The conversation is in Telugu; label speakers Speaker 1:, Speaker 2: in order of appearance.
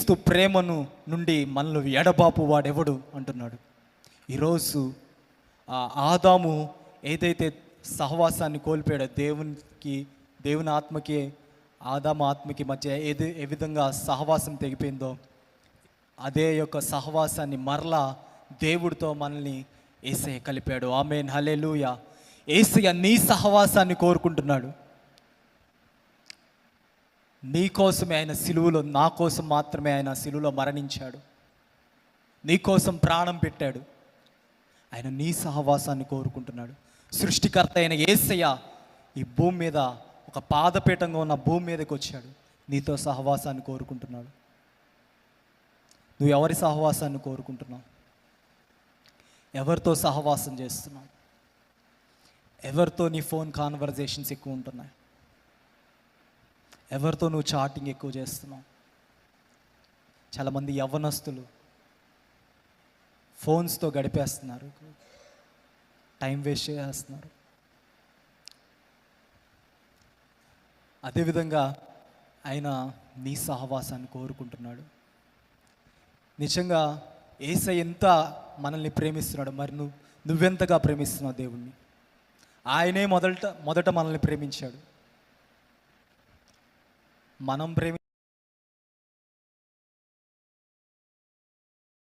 Speaker 1: క్రీస్తు ప్రేమను నుండి మనల్ని ఎడబాపు వాడెవడు అంటున్నాడు. ఈరోజు ఆదాము ఏదైతే సహవాసాన్ని కోల్పోయాడో, దేవుని ఆత్మకి ఆదాము ఆత్మకి మధ్య ఏ విధంగా సహవాసం తెగిపోయిందో, అదే యొక్క సహవాసాన్ని మరలా దేవుడితో మనల్ని యేసయ్య కలిపాడు. ఆమేన్, హల్లెలూయా. యేసయ్య నీ సహవాసాన్ని కోరుకుంటున్నాడు. నీ కోసమే ఆయన సిలువలో, నా కోసం మాత్రమే ఆయన సిలువలో మరణించాడు, నీ కోసం ప్రాణం పెట్టాడు. ఆయన నీ సహవాసాన్ని కోరుకుంటున్నాడు. సృష్టికర్త అయిన యేసయ్య ఈ భూమి మీద ఒక పాదపీఠంగా ఉన్న భూమి మీదకి వచ్చాడు, నీతో సహవాసాన్ని కోరుకుంటున్నాడు. నువ్వు ఎవరి సహవాసాన్ని కోరుకుంటున్నావు? ఎవరితో సహవాసం చేస్తున్నావు? ఎవరితో నీ ఫోన్ కాన్వర్జేషన్స్ ఎక్కువ ఉంటున్నాయి? ఎవరితో నువ్వు చాటింగ్ ఎక్కువ చేస్తున్నావు? చాలామంది యవ్వనస్తులు ఫోన్స్తో గడిపేస్తున్నారు, టైం వేస్ట్ చేస్తున్నారు. అదేవిధంగా ఆయన నీ సహవాసాన్ని కోరుకుంటున్నాడు. నిజంగా యేసయ్య ఎంత మనల్ని ప్రేమిస్తున్నాడు, మరి నువ్వెంతగా ప్రేమిస్తున్నావు దేవుణ్ణి? ఆయనే మొదట మనల్ని ప్రేమించాడు. మనం